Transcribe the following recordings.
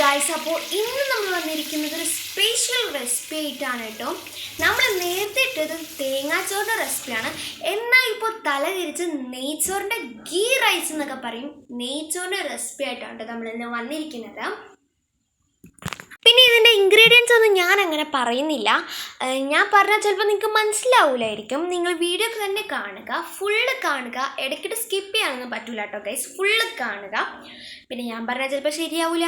Guys, അപ്പോൾ ഇന്ന് നമ്മൾ വന്നിരിക്കുന്നത് ഒരു സ്പെഷ്യൽ റെസിപ്പി ആയിട്ടാണ് കേട്ടോ. നമ്മൾ നേരത്തെ ഇട്ടത് തേങ്ങാച്ചോറിൻ്റെ റെസിപ്പിയാണ്. എന്നാൽ ഇപ്പോൾ തലതിരിച്ച് നെയ്ച്ചോറിൻ്റെ ഗീ റൈസ് എന്നൊക്കെ പറയും, നെയ്ച്ചോറിൻ്റെ റെസിപ്പി ആയിട്ടാണ് നമ്മൾ ഇന്ന് വന്നിരിക്കുന്നത്. പിന്നെ ഇതിൻ്റെ ഇൻഗ്രീഡിയൻസ് ഒന്നും ഞാൻ അങ്ങനെ പറയുന്നില്ല. ഞാൻ പറഞ്ഞാൽ ചിലപ്പോൾ നിങ്ങൾക്ക് മനസ്സിലാവില്ലായിരിക്കും. നിങ്ങൾ വീഡിയോ തന്നെ കാണുക, ഫുള്ള് കാണുക. ഇടയ്ക്കിട്ട് സ്കിപ്പ് ചെയ്യാനൊന്നും പറ്റില്ല കേട്ടോ ഗൈസ്, ഫുള്ള് കാണുക. പിന്നെ ഞാൻ പറഞ്ഞാൽ ചിലപ്പോൾ ശരിയാവില്ല,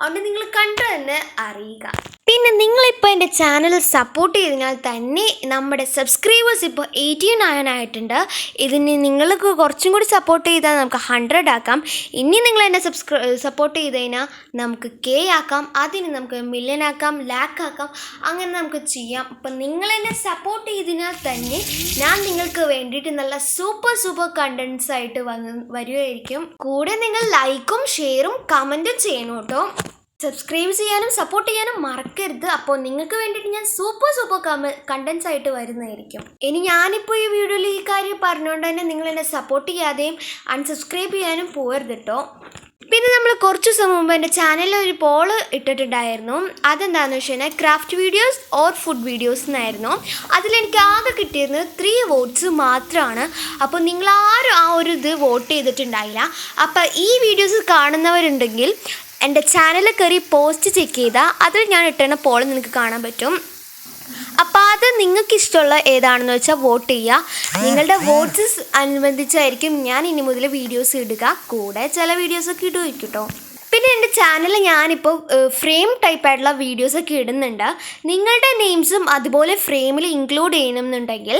അതുകൊണ്ട് നിങ്ങൾ കണ്ടു തന്നെ അറിയുക. പിന്നെ നിങ്ങളിപ്പോൾ എൻ്റെ ചാനൽ സപ്പോർട്ട് ചെയ്തതിനാൽ തന്നെ നമ്മുടെ സബ്സ്ക്രൈബേഴ്സ് ഇപ്പോൾ 89 ആയിട്ടുണ്ട്. ഇതിന് നിങ്ങൾക്ക് കുറച്ചും കൂടി സപ്പോർട്ട് ചെയ്താൽ നമുക്ക് 100 ആക്കാം. ഇനി നിങ്ങൾ എന്നെ സപ്പോർട്ട് ചെയ്ത് കഴിഞ്ഞാൽ നമുക്ക് K ആക്കാം, അതിന് നമുക്ക് മില്യൺ ആക്കാം, ലാക്ക് ആക്കാം, അങ്ങനെ നമുക്ക് ചെയ്യാം. അപ്പം നിങ്ങൾ എന്നെ സപ്പോർട്ട് ചെയ്തതിനാൽ തന്നെ ഞാൻ നിങ്ങൾക്ക് വേണ്ടിയിട്ട് നല്ല സൂപ്പർ കണ്ടൻസ് ആയിട്ട് വരുമായിരിക്കും. കൂടെ നിങ്ങൾ ലൈക്കും ഷെയറും കമൻറ്റും ചെയ്യണം കേട്ടോ. സബ്സ്ക്രൈബ് ചെയ്യാനും സപ്പോർട്ട് ചെയ്യാനും മറക്കരുത്. അപ്പോൾ നിങ്ങൾക്ക് വേണ്ടിയിട്ട് ഞാൻ സൂപ്പർ കണ്ടൻസ് ആയിട്ട് വരുന്നതായിരിക്കും. ഇനി ഞാനിപ്പോൾ ഈ വീഡിയോയിൽ ഈ കാര്യം പറഞ്ഞുകൊണ്ട് തന്നെ നിങ്ങൾ എന്നെ സപ്പോർട്ട് ചെയ്യാതെയും അൺസബ്സ്ക്രൈബ് ചെയ്യാനും പോകരുത് കേട്ടോ. പിന്നെ നമ്മൾ കുറച്ച് ദിവസം മുമ്പ് എൻ്റെ ചാനലിൽ ഒരു പോൾ ഇട്ടിട്ടുണ്ടായിരുന്നു. അതെന്താണെന്ന് വെച്ച് കഴിഞ്ഞാൽ craft videos or food videos എന്നായിരുന്നു. അതിലെനിക്ക് ആകെ കിട്ടിയിരുന്നത് 3 വോട്ട്സ് മാത്രമാണ്. അപ്പോൾ നിങ്ങളാരും ആ ഒരു ഇത് വോട്ട് ചെയ്തിട്ടുണ്ടായില്ല. അപ്പോൾ ഈ വീഡിയോസ് കാണുന്നവരുണ്ടെങ്കിൽ എൻ്റെ ചാനലിൽ കയറി പോസ്റ്റ് ചെക്ക് ചെയ്താൽ അതിൽ ഞാൻ ഇട്ടുന്ന പോൾ നിങ്ങൾക്ക് കാണാൻ പറ്റും. അപ്പോൾ അത് നിങ്ങൾക്ക് ഇഷ്ടമുള്ള ഏതാണെന്ന് വെച്ചാൽ വോട്ട് ചെയ്യുക. നിങ്ങളുടെ വോട്ട്സ് അനുബന്ധിച്ചായിരിക്കും ഞാൻ ഇനി മുതൽ വീഡിയോസ് ഇടുക. കൂടെ ചില വീഡിയോസൊക്കെ ഇടുമായിരിക്കും കേട്ടോ. പിന്നെ എൻ്റെ ചാനലിൽ ഞാനിപ്പോൾ ഫ്രെയിം ടൈപ്പായിട്ടുള്ള വീഡിയോസൊക്കെ ഇടുന്നുണ്ട്. നിങ്ങളുടെ നെയിംസും അതുപോലെ ഫ്രെയിമിൽ ഇൻക്ലൂഡ് ചെയ്യണമെന്നുണ്ടെങ്കിൽ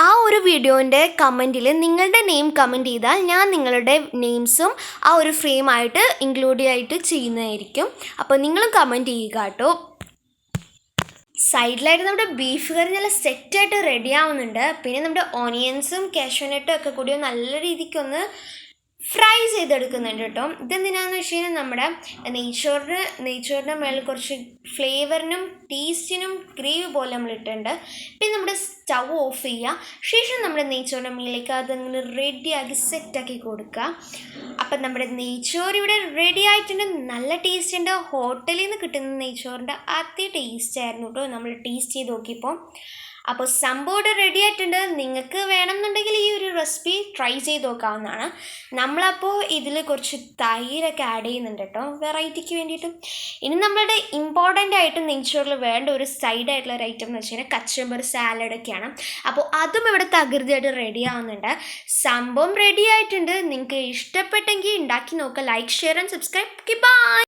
ആ ഒരു വീഡിയോൻ്റെ കമൻറ്റിൽ നിങ്ങളുടെ നെയിം കമൻറ്റ് ചെയ്താൽ ഞാൻ നിങ്ങളുടെ നെയിംസും ആ ഒരു ഫ്രെയിമായിട്ട് ഇൻക്ലൂഡ് ആയിട്ട് ചെയ്യുന്നതായിരിക്കും. അപ്പോൾ നിങ്ങളും കമൻറ്റ് ചെയ്യുക കേട്ടോ. സൈഡിലായിട്ട് നമ്മുടെ ബീഫ് കറി നല്ല സെറ്റായിട്ട് റെഡി ആവുന്നുണ്ട്. പിന്നെ നമ്മുടെ ഓണിയൻസും കാഷ്യൂനട്ടും ഒക്കെ കൂടി നല്ല രീതിക്കൊന്ന് ഫ്രൈ ചെയ്തെടുക്കുന്നുണ്ട് കേട്ടോ. ഇതെന്തിനാണെന്ന് വെച്ച് കഴിഞ്ഞാൽ നമ്മുടെ നെയ്ച്ചോറിൻ്റെ മേളിൽ കുറച്ച് ഫ്ലേവറിനും ടേസ്റ്റിനും ഗ്രേവി പോലെ നമ്മൾ ഇട്ടിട്ടുണ്ട്. പിന്നെ നമ്മുടെ സ്റ്റൗ ഓഫ് ചെയ്യുക. ശേഷം നമ്മുടെ നെയ്ച്ചോറിൻ്റെ മേലേക്ക് അതങ്ങനെ റെഡിയാക്കി സെറ്റാക്കി കൊടുക്കുക. അപ്പം നമ്മുടെ നെയ്ച്ചോറ് ഇവിടെ റെഡി ആയിട്ടുണ്ട്. നല്ല ടേസ്റ്റ് ഉണ്ട്. ഹോട്ടലിൽ നിന്ന് കിട്ടുന്ന നെയ്ച്ചോറിൻ്റെ അതേ ടേസ്റ്റ് ആയിരുന്നു കേട്ടോ നമ്മൾ ടേസ്റ്റ് ചെയ്ത് നോക്കിയപ്പോൾ. അപ്പോൾ സംഭവം റെഡി ആയിട്ടുണ്ട്. നിങ്ങൾക്ക് വേണമെന്നുണ്ടെങ്കിൽ ഈ ഒരു റെസിപ്പി ട്രൈ ചെയ്ത് നോക്കാവുന്നതാണ്. നമ്മളപ്പോൾ ഇതിൽ കുറച്ച് തൈരൊക്കെ ആഡ് ചെയ്യുന്നുണ്ട് കേട്ടോ, വെറൈറ്റിക്ക് വേണ്ടിയിട്ട്. ഇനി നമ്മളുടെ ഇമ്പോർട്ടൻ്റ് ആയിട്ട് നെയ്ച്ചോറിൽ വേണ്ട ഒരു സൈഡായിട്ടുള്ള ഒരു ഐറ്റം എന്ന് വെച്ച് കഴിഞ്ഞാൽ കച്ചമ്പർ സാലഡൊക്കെയാണ്. അപ്പോൾ അതും ഇവിടെ തകൃതിയായിട്ട് റെഡി ആവുന്നുണ്ട്. സംഭവം റെഡി ആയിട്ടുണ്ട്. നിങ്ങൾക്ക് ഇഷ്ടപ്പെട്ടെങ്കിൽ ഉണ്ടാക്കി നോക്കുക. Like share and subscribe. By.